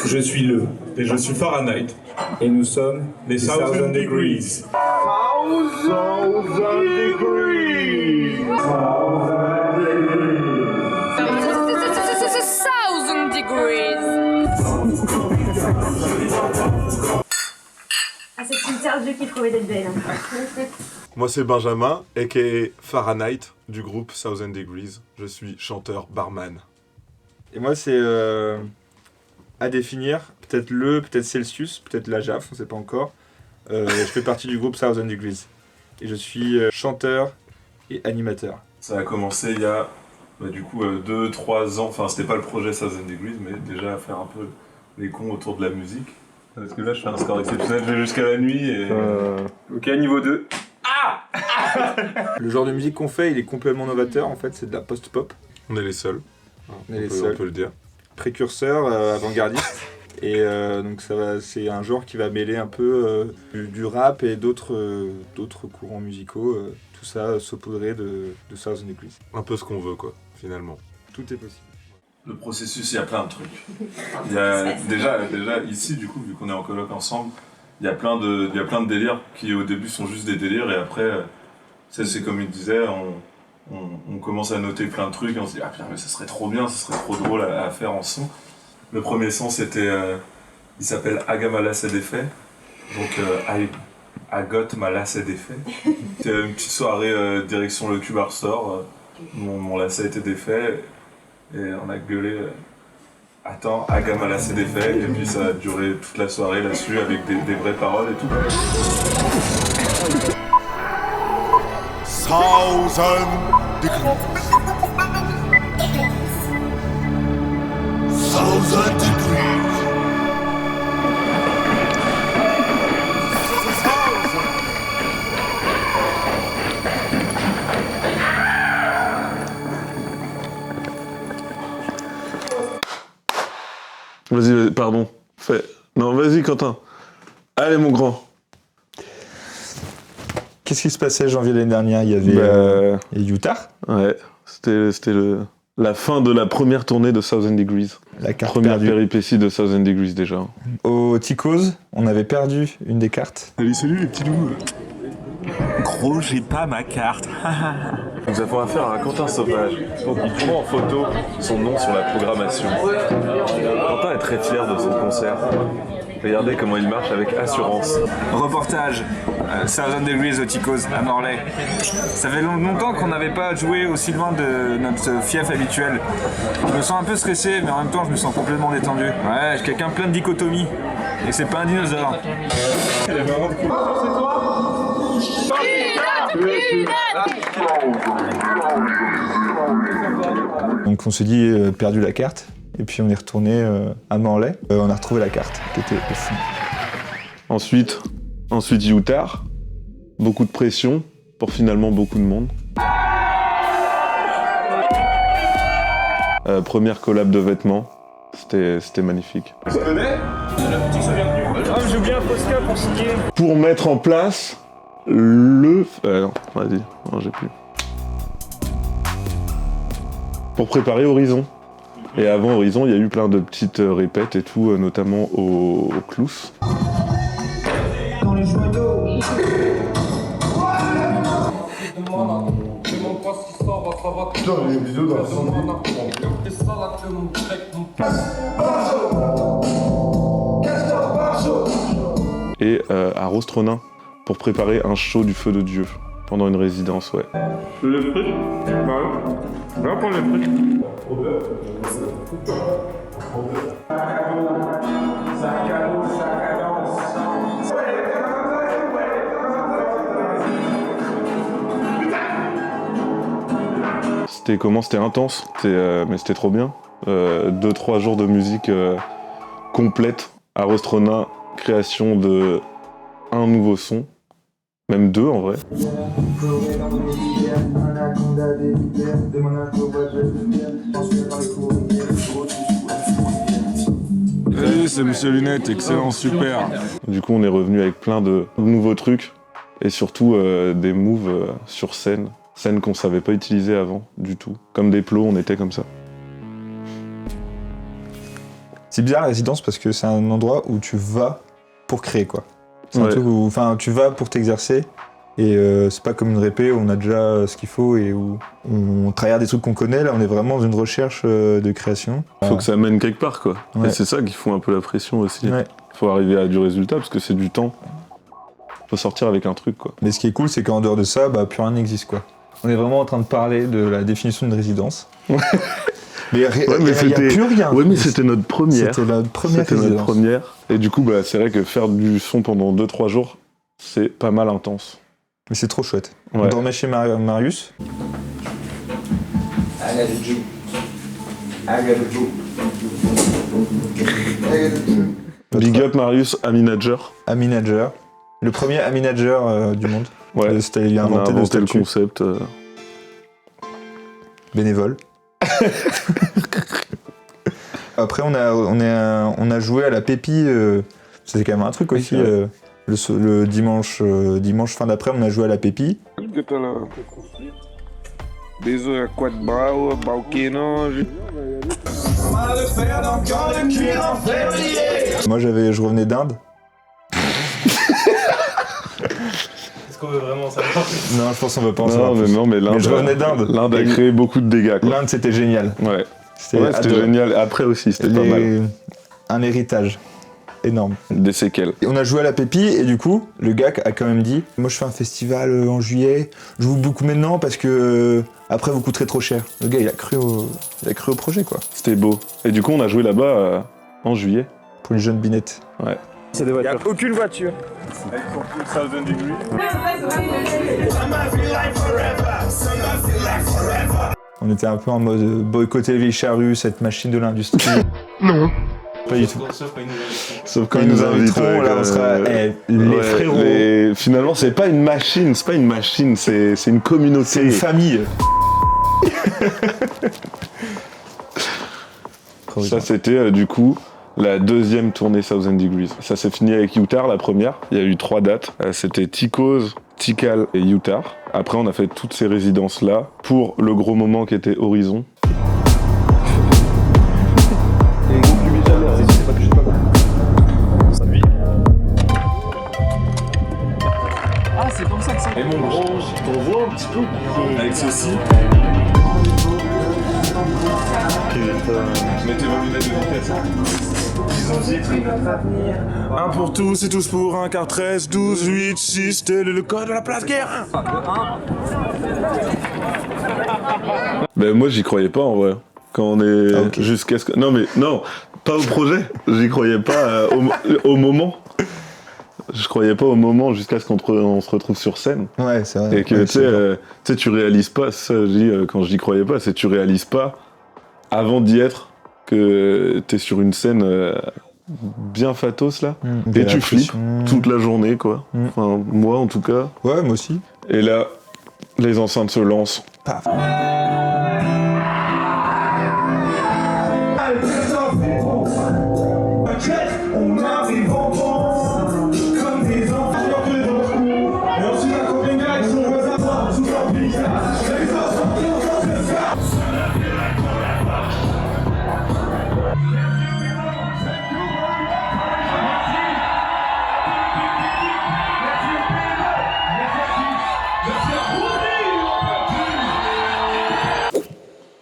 Je suis le, et je suis Fahrenheit. Et nous sommes les Thousand Degrees. Thousand Degrees. Ah, c'est une interview qui promet d'être belle. Moi c'est Benjamin, aka Fahrenheit, du groupe Thousand Degrees. Je suis chanteur barman. Et moi c'est à définir, peut-être Celsius, peut-être la JAF, on sait pas encore. Je fais partie du groupe Thousand Degrees. Et je suis chanteur et animateur. Ça a commencé il y a 2-3 ans, enfin c'était pas le projet Thousand Degrees, mais déjà à faire un peu les cons autour de la musique. Parce que là je fais un score exceptionnel, je vais jusqu'à la nuit et... Ok, niveau 2. Le genre de musique qu'on fait, il est complètement novateur, en fait, c'est de la post-pop. On est les seuls, On est les seuls. on peut le dire. Précurseur, avant-gardiste. Et donc c'est un genre qui va mêler un peu du rap et d'autres courants musicaux. Tout ça saupoudré de Thousand Degrees. Un peu ce qu'on veut quoi, finalement. Tout est possible. Le processus, il y a plein de trucs. Il y a déjà ici, du coup, vu qu'on est en coloc ensemble, il y a plein de délires qui au début sont juste des délires et après, c'est comme il disait, on commence à noter plein de trucs et on se dit ah putain mais ça serait trop bien, ça serait trop drôle à faire en son. Le premier son c'était, il s'appelle Agamala c'est d'effet, donc I got ma lacet d'effet. C'était une petite soirée direction le Cubar Store, mon lacet était défait. Et on a gueulé attends, Agamala c'est défait, et puis ça a duré toute la soirée là-dessus avec des vraies paroles et tout. Thousand Degrees. Thousand Degrees. Vas-y, pardon. Non, vas-y, Quentin. Allez, mon grand. Qu'est-ce qui se passait janvier l'année dernière? Il y avait Utah. Ouais, c'était la fin de la première tournée de Thousand Degrees. La carte Première perdue. péripétie de Thousand Degrees déjà. Au Ticos, on avait perdu une des cartes. Salut les petits loups. Gros, j'ai pas ma carte. Nous avons affaire à un Quentin Sauvage. Donc il prend en photo son nom sur la programmation. Quentin est très fier de son concert. Regardez comment il marche avec assurance. Reportage, Thousand Degrees au Ticos à Morlaix. Ça fait longtemps qu'on n'avait pas joué aussi loin de notre fief habituel. Je me sens un peu stressé, mais en même temps je me sens complètement détendu. Ouais, j'ai quelqu'un plein de dichotomies. Et c'est pas un dinosaure. Donc on s'est dit perdu la carte. Et puis on est retourné à Morlaix. On a retrouvé la carte qui était au fond. Ensuite Utah. Beaucoup de pression pour finalement beaucoup de monde. Première collab de vêtements. C'était magnifique. J'ai oublié un Posca pour signer. Pour mettre en place non, vas-y, non, j'ai plus. Pour préparer Horizon. Et avant Horizon, il y a eu plein de petites répètes et tout, notamment au Clous. Dans les joints d'eau. Putain, les vidéos dans la Et à Rostronin, pour préparer un show du Feu de Dieu, pendant une résidence, ouais. Les frites? Va prendre les frites. C'était comment? C'était intense, mais c'était trop bien. 2-3 jours de musique complète à Rostronin, création de un nouveau son, même 2 en vrai. Salut, c'est Monsieur Lunette, excellent, super. Du coup, on est revenu avec plein de nouveaux trucs et surtout des moves sur scène qu'on savait pas utiliser avant du tout. Comme des plots, on était comme ça. C'est bizarre la résidence parce que c'est un endroit où tu vas pour créer quoi. C'est un Ouais. truc où, enfin, tu vas pour t'exercer et c'est pas comme une répé où on a déjà ce qu'il faut et où on travaille des trucs qu'on connaît. Là, on est vraiment dans une recherche de création. Faut que ça mène quelque part, quoi. Ouais. Et c'est ça qui fout un peu la pression aussi. Ouais. Faut arriver à du résultat parce que c'est du temps. Faut sortir avec un truc, quoi. Mais ce qui est cool, c'est qu'en dehors de ça, bah, plus rien n'existe quoi. On est vraiment en train de parler de la définition d'une résidence. Mais il n'y a plus rien. Ouais, mais c'était notre première. C'était notre première C'était notre résidence. première. Et du coup, bah, c'est vrai que faire du son pendant 2-3 jours, c'est pas mal intense. Mais c'est trop chouette. On Ouais. dormait chez Marius. Big up Marius, Aminager. Aminager. Le premier Aminager du monde. Ouais. C'était il a On a inventé inventé le statut. concept. Bénévole. Après, on a joué à la Pépi. C'était quand même un truc aussi. Le dimanche fin d'après, on a joué à la Pépi. Moi, je revenais d'Inde. Est-ce qu'on veut vraiment savoir? Non, je pense qu'on veut pas en savoir plus. Mais l'Inde, Mais je revenais d'Inde. L'Inde a créé beaucoup de dégâts, quoi. L'Inde, c'était génial. Ouais. C'était C'était génial. Après aussi, c'était pas mal. Un héritage énorme. Des séquelles. Et on a joué à la Pépi et du coup, le gars a quand même dit moi je fais un festival en juillet, je vous book maintenant parce que après vous coûterez trop cher. Le gars il a cru au projet quoi. C'était beau. Et du coup, on a joué là-bas en juillet. Pour les jeunes binettes. Ouais. Il n'y a aucune voiture. On était un peu en mode boycotter les vieilles charrues, cette machine de l'industrie. Non. Pas du tout. Sauf Quand ils nous inviteront, là on sera les frérots. Finalement, c'est pas une machine, c'est une communauté. C'est une famille. Ça, c'était du coup la deuxième tournée Thousand Degrees. Ça s'est fini avec Utah, la première. Il y a eu 3 dates. C'était Tikos, Tikal et Utah. Après, on a fait toutes ces résidences-là pour le gros moment qui était Horizon. Ah, c'est comme ça que c'est. Et mon gros, on voit un petit peu avec ceci. Mettez vos lunettes de vitesse. Un pour tous et tous pour un, car 13, 12, 8, 6, tel est le code de la place guerre. Ben moi, j'y croyais pas en vrai. Quand on est ok. jusqu'à ce que... Non, mais non, pas au projet. J'y croyais pas au moment. Je croyais pas au moment jusqu'à ce on se retrouve sur scène. Ouais, c'est vrai. Et que Ouais, tu sais, tu réalises pas, ça je dis quand je dis croyais pas, c'est tu réalises pas avant d'y être que t'es sur une scène bien fatos là. Et tu flippes toute la journée quoi. Enfin, moi en tout cas. Ouais, moi aussi. Et là, les enceintes se lancent. Paf.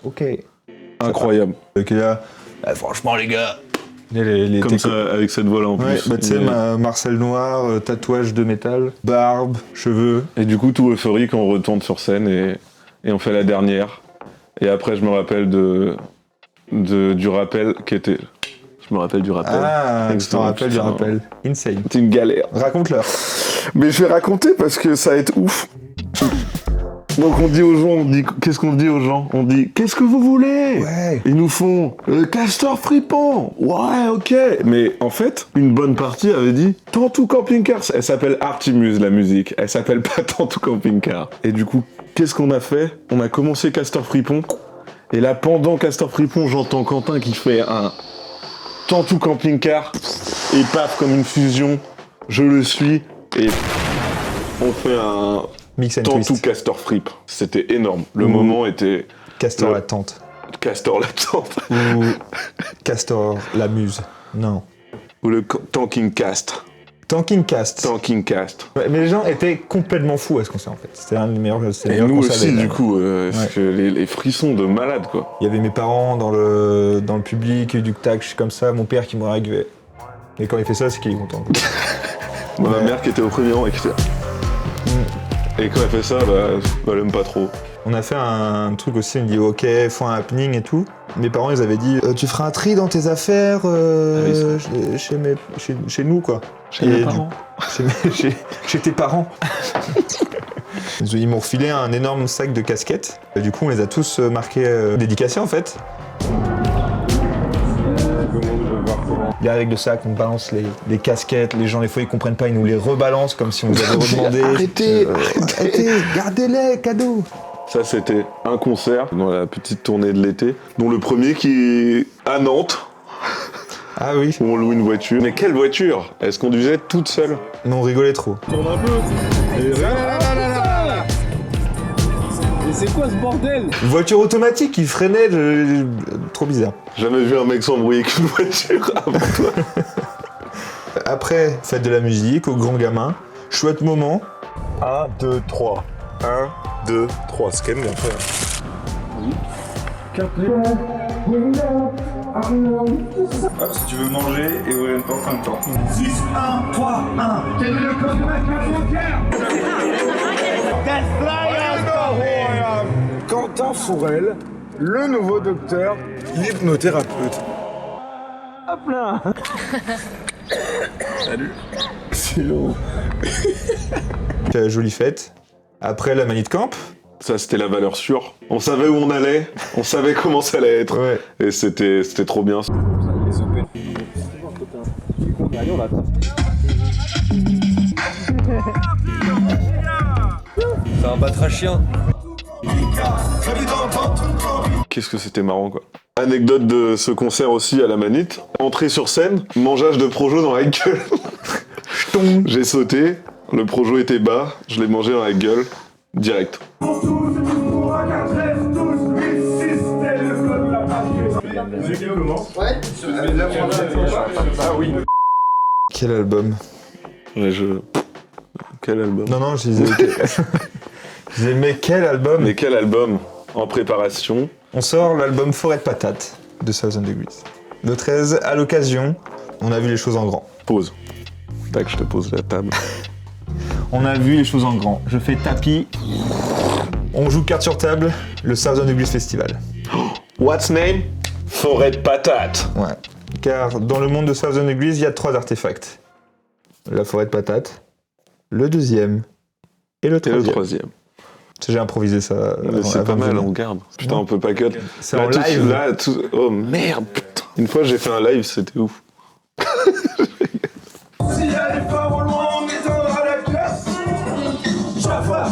Ok. Incroyable. Donc là, franchement les gars. Les Comme ça, avec cette voix là en Ouais, plus. bah tu sais, Mais- Marcel Noir, tatouage de métal, barbe, cheveux. Et du coup, tout euphorique, on retourne sur scène et on fait la dernière. Et après, je me rappelle du rappel qui était... Je me rappelle du rappel. Ah, tu t'en Excellent, rappelles du putain. rappel. Insane. C'était une galère. Raconte-leur. Mais je vais raconter parce que ça va être ouf. Donc on dit aux gens, qu'est-ce qu'on dit aux gens? On dit, qu'est-ce que vous voulez? Ouais. Ils nous font, Castor Fripon. Ouais, ok. Mais en fait, une bonne partie avait dit, Tantou Camping Car. Elle s'appelle Artimuse, la musique. Elle s'appelle pas Tantou Camping Car. Et du coup, qu'est-ce qu'on a fait? On a commencé Castor Fripon. Et là, pendant Castor Fripon, j'entends Quentin qui fait un Tantou Camping Car. Et paf, comme une fusion, je le suis. Et on fait un Mix and Tantou twist. Castor Fripp. C'était énorme. Le moment était... Castor le- la tente. Castor l'attente. Ou Castor, la muse. Non. Ou le Tanking Cast. Tanking Cast. Tanking Cast. Ouais, mais les gens étaient complètement fous à ce concert en fait. C'était un des meilleurs. Et nous aussi, du coup. coup, parce que les frissons de malade, quoi. Il y avait mes parents dans le public, du tac, je suis comme ça, mon père qui me réguait. Et quand il fait ça, c'est qu'il est content. Moi, ma mère qui était au premier rang et qui était... Et quand elle fait ça, elle aime pas trop. On a fait un truc aussi, on dit ok, faut un happening et tout. Mes parents, ils avaient dit tu feras un tri dans tes affaires chez nous, quoi. Chez mes parents. Chez tes parents. Ils m'ont refilé un énorme sac de casquettes. Et du coup, on les a tous marqués, dédicacés en fait. Les règles de sac, on balance les casquettes, les gens des fois ils comprennent pas, ils nous les rebalancent comme si on nous avait redemandé. Arrêtez, gardez-les, cadeaux. Ça, c'était un concert dans la petite tournée de l'été, dont le premier qui est à Nantes, Ah oui, où on loue une voiture. Mais quelle voiture? Elle se conduisait toute seule. mais on rigolait trop. Mais c'est quoi ce bordel? Une voiture automatique qui freinait, trop bizarre. Jamais vu un mec s'embrouiller avec une voiture avant toi. Après, fête de la musique, au grand gamin, chouette moment. 1, 2, 3. 1, 2, 3. C'est quand même bien fait. Hop, si tu veux manger et ouvrir une porte en même temps. 6, 1, 3, 1. Quel est le code de ma carte bancaire? Quentin Fourel, le nouveau docteur, l'hypnothérapeute. C'est la jolie fête. Après la manite camp. Ça, c'était la valeur sûre. On savait où on allait, on savait comment ça allait être. Ouais. Et c'était trop bien. C'est un batrachien. Qu'est-ce que c'était marrant, quoi. Anecdote de ce concert aussi à la manite. Entrée sur scène, mangeage de Projo dans la gueule. J'ai sauté, le Projo était bas, je l'ai mangé dans la gueule, direct. Quel album? Ouais, Quel album? Non, je disais... je disais, mais quel album? Mais quel album en préparation? On sort l'album Forêt de Patates de Thousand Degrees. Le 13, à l'occasion, on a vu les choses en grand. Pause. Tac, je te pose la table. On a vu les choses en grand. Je fais tapis. On joue carte sur table, le Thousand Degrees Festival. What's name? Forêt de patates. Ouais. Car dans le monde de Thousand Degrees, il y a 3 artefacts. La forêt de patates, le deuxième et le Et troisième. le troisième. J'ai improvisé ça. Mais c'est pas mal, on garde. Putain, on peut pas cut. C'est Là, en tout- live. là, tout- Oh merde, putain. Une fois, j'ai fait un live, c'était ouf. Si elle est pas au loin, on éteindra la classe. Jaffa.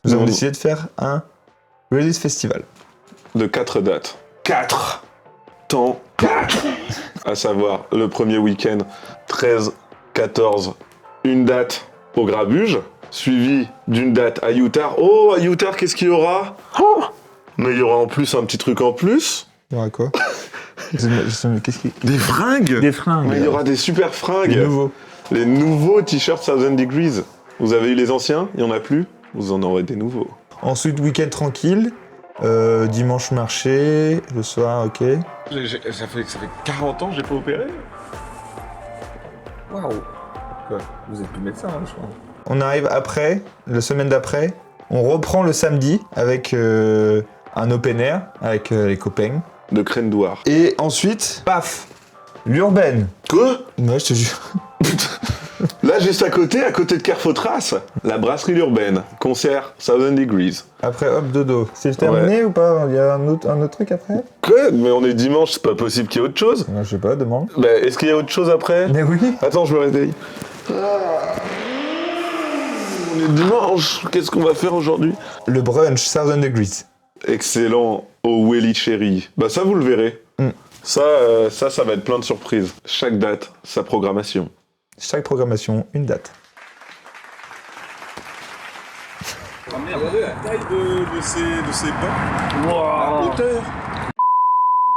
Nous avons décidé de faire un release festival. De 4 dates. 4 temps. 4 à savoir, le premier week-end, 13, 14, une date au Grabuge, suivi d'une date à Utah. Oh, à Utah, qu'est-ce qu'il y aura? Oh, mais il y aura en plus un petit truc en plus. Il y aura quoi? Qu'est-ce qui... Des fringues. Des fringues. Mais il y aura des super fringues. Des nouveaux. Les nouveaux t-shirts Thousand Degrees. Vous avez eu les anciens? Il y en a plus? Vous en aurez des nouveaux. Ensuite, week-end tranquille. Dimanche marché. Le soir, ok. Ça fait 40 ans que j'ai pas opéré. Waouh. Quoi? Vous êtes plus médecin, hein, je crois. On arrive après, la semaine d'après. On reprend le samedi avec un open air avec les copains. De Crène-Douar. Et ensuite, paf, l'urbaine. Quoi? Ouais, je te jure. Là, juste à côté de Carfotras, la brasserie urbaine. Concert Thousand Degrees. Après, hop, dodo. C'est terminé ou pas? Il y a un autre truc après? Quoi? Mais on est dimanche, c'est pas possible qu'il y ait autre chose? Je sais pas, demande. Bah, est-ce qu'il y a autre chose après? Mais oui. Attends, je me réveille. On est dimanche, qu'est-ce qu'on va faire aujourd'hui? Le brunch Thousand Degrees. Excellent au Welly Cherry. Bah ça, vous le verrez. Ça va être plein de surprises. Chaque date, sa programmation. Chaque programmation, une date. La taille de ces bancs. La hauteur.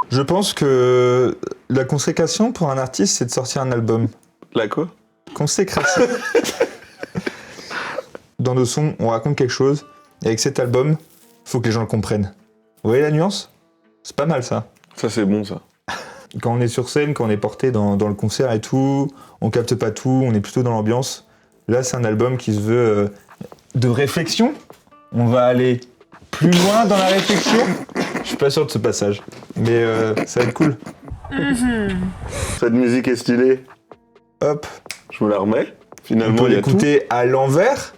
Je pense que la consécration pour un artiste, c'est de sortir un album. La quoi? Consécration. Dans nos sons, on raconte quelque chose, et avec cet album, faut que les gens le comprennent. Vous voyez la nuance? C'est pas mal ça. Ça, c'est bon, ça. Quand on est sur scène, quand on est porté dans le concert et tout, on capte pas tout, on est plutôt dans l'ambiance. Là, c'est un album qui se veut de réflexion. On va aller plus loin dans la réflexion. Je suis pas sûr de ce passage, mais ça va être cool. Cette musique est stylée. Hop, Je me la remets. on Finalement, peut il y a tout. l'écouter à l'envers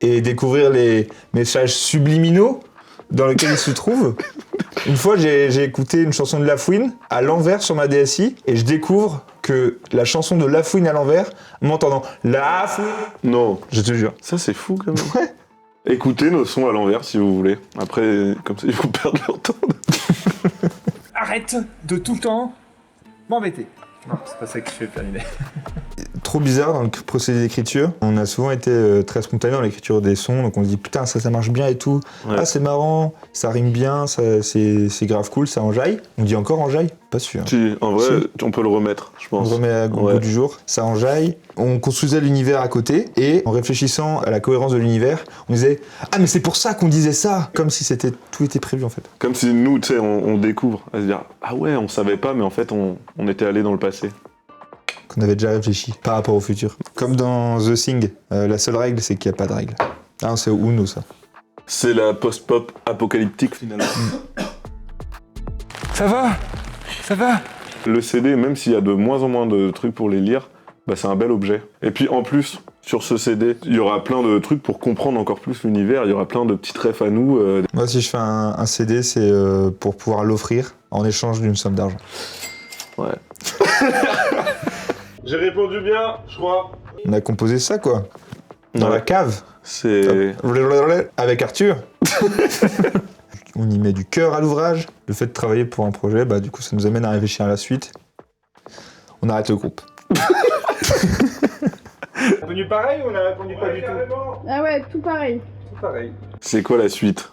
et découvrir les messages subliminaux dans lesquels il se trouve. Une fois, j'ai écouté une chanson de Lafouine à l'envers sur ma DSi et je découvre que la chanson de Lafouine à l'envers, m'entendant Lafouine, Non, je te jure. ça, c'est fou, quand même. Ouais. Écoutez nos sons à l'envers, si vous voulez. Après, comme ça, ils vont perdre leur temps. Arrête de tout le temps m'embêter. Non, c'est pas ça que je fais, Pierre. Trop bizarre dans le procédé d'écriture. On a souvent été très spontané dans l'écriture des sons, donc on se dit putain ça marche bien et tout. Ouais. Ah c'est marrant, ça rime bien, c'est grave cool, ça enjaille. On dit encore enjaille? Pas sûr. Si, en vrai, Si. on peut le remettre, je On pense. remet à goût Ouais. du jour, ça enjaille. On construisait l'univers à côté et en réfléchissant à la cohérence de l'univers, on disait ah mais c'est pour ça qu'on disait ça, comme si tout était prévu en fait. Comme si nous, tu sais, on découvre, à se dire ah ouais, on savait pas, mais en fait, on était allé dans le passé. Qu'on avait déjà réfléchi par rapport au futur. Comme dans The Thing, la seule règle c'est qu'il n'y a pas de règle. Ah c'est Uno ça. C'est la post-pop apocalyptique, finalement. Ça va? Ça va? Le CD, même s'il y a de moins en moins de trucs pour les lire, bah c'est un bel objet. Et puis en plus, sur ce CD, il y aura plein de trucs pour comprendre encore plus l'univers, il y aura plein de petits refs à nous. Moi si je fais un CD c'est pour pouvoir l'offrir en échange d'une somme d'argent. Ouais. J'ai répondu bien, je crois. On a composé ça quoi. Dans Ouais. la cave. C'est... Avec Arthur. On y met du cœur à l'ouvrage. Le fait de travailler pour un projet, bah du coup ça nous amène à réfléchir à la suite. On arrête le groupe. Répondu pareil ou on a répondu pas du tout? Ah ouais, tout pareil. Tout pareil. C'est quoi la suite?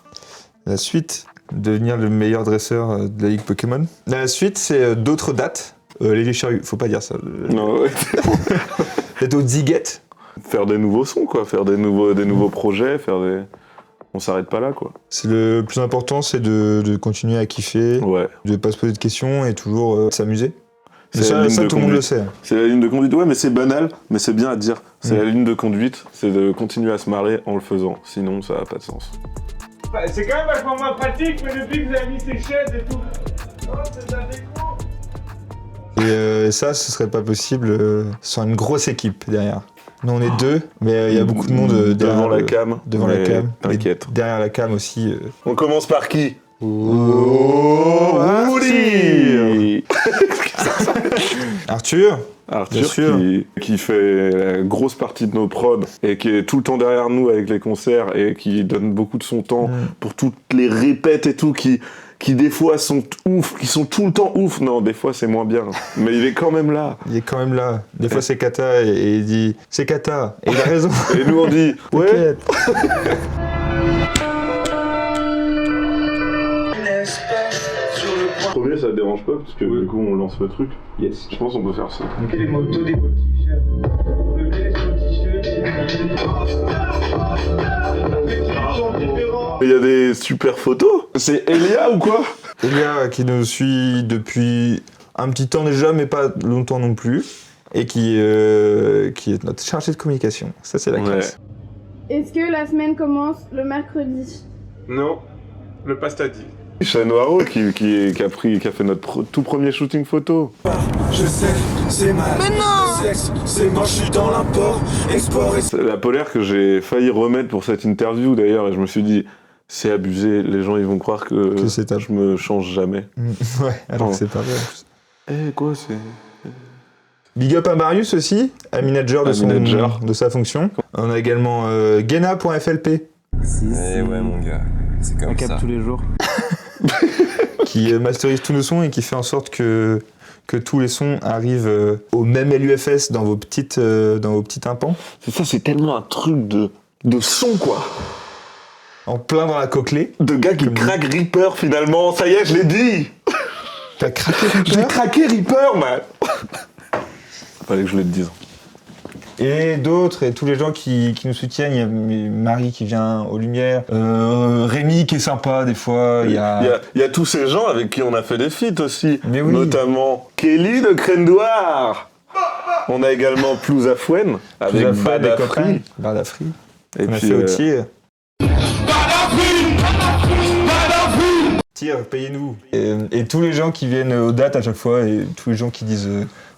La suite, devenir le meilleur dresseur de la Ligue Pokémon. La suite, c'est d'autres dates. Les charrues, faut pas dire ça. Non, ouais. Peut-être au Ziguette. Faire des nouveaux sons, quoi. Faire des nouveaux projets, faire des... On s'arrête pas là, quoi. C'est le plus important, c'est de continuer à kiffer, Ouais. de pas se poser de questions et toujours s'amuser. Mais C'est la ligne ça de tout le monde le conduite. sait. C'est la ligne de conduite, ouais, mais c'est banal, mais c'est bien à dire. C'est la ligne de conduite, c'est de continuer à se marrer en le faisant. Sinon, ça a pas de sens. Bah, c'est quand même vachement moins pratique, mais depuis que vous avez mis ces chaises et tout. Oh, c'est un déco. Et ça, ce serait pas possible sans une grosse équipe derrière. Nous, on est deux, mais il y a beaucoup de monde derrière devant la cam. devant mais la cam. Mais T'inquiète. derrière la cam aussi. On commence par qui? Woody Arthur. Bien Arthur sûr. qui fait la grosse partie de nos prods et qui est tout le temps derrière nous avec les concerts et qui donne beaucoup de son temps pour toutes les répètes et tout qui des fois sont ouf, qui sont tout le temps ouf. Non, des fois c'est moins bien, mais il est quand même là. Il est quand même là. Des fois, c'est Kata et il dit c'est Kata. Et il a raison. Et nous on dit ouais. T'inquiète. Premier ça te dérange pas parce que du coup on lance le truc. Yes. Je pense qu'on peut faire ça. Les motos des beaux t-shirts. Les Il y a des super photos. C'est Elia ou quoi? Elia qui nous suit depuis un petit temps déjà, mais pas longtemps non plus. Et qui est notre chargé de communication. Ça, c'est la classe. Est-ce que la semaine commence le mercredi? Non, le pastadi. Chanoiro qui a fait notre tout premier shooting photo. Je sais, c'est mal. Mais non! C'est moi, je suis dans l'import, export et C'est la polaire que j'ai failli remettre pour cette interview d'ailleurs et je me suis dit c'est abusé, les gens ils vont croire que c'est ta- je me change jamais. Ouais, alors Oh. que c'est pas vrai. en plus. Quoi c'est... Big up à Marius aussi, à manager de sa fonction. On a également Gena.flp Eh ouais, mon gars, c'est comme ça. tous les jours. qui masterise tous nos sons et qui fait en sorte que tous les sons arrivent au même LUFS dans vos petits tympans. C'est ça, c'est tellement un truc de son quoi. en plein dans la cochlée. De gars qui craquent Reaper finalement, ça y est, je l'ai dit. T'as craqué J'ai Reaper. craqué Reaper, man. Fallait que je le dise. Et d'autres, et tous les gens qui nous soutiennent. Il y a Marie qui vient aux Lumières, Rémi qui est sympa des fois. Il y a tous ces gens avec qui on a fait des feats aussi. Mais oui. Notamment Kelly de Crendoir. On a également Plouzafouen avec Badafri. Badafri. Et On a puis fait au tir. Tir, payez-nous. Et tous les gens qui viennent aux dates à chaque fois, et tous les gens qui disent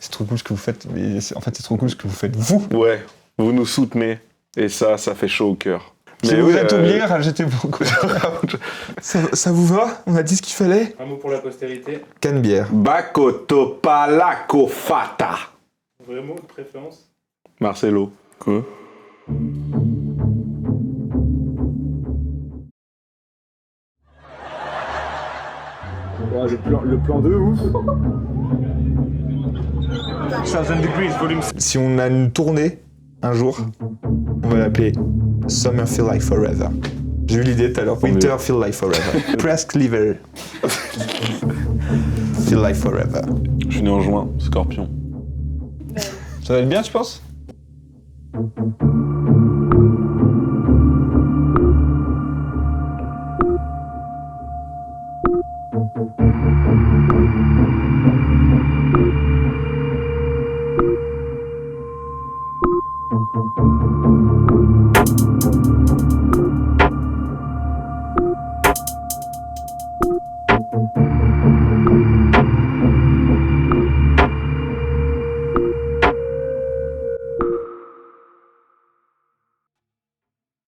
c'est trop cool ce que vous faites, mais en fait c'est trop cool ce que vous faites vous. Ouais, vous nous soutenez. Et ça fait chaud au cœur. Si vous êtes oublié, rajoutez beaucoup. ça vous va? On a dit ce qu'il fallait? Un mot pour la postérité. Canne bière. Bakotopalakofata. Vrai mot de préférence? Marcelo. Quoi? Le plan de ouf. 1000 Degrees, volume Si on a une tournée un jour, on va l'appeler Summer Feel Like Forever. J'ai eu l'idée tout à l'heure. Winter Feel Like Forever. Pressed Liver. Feel Like Forever. Je suis né en juin, Scorpion. Ça va être bien, tu penses?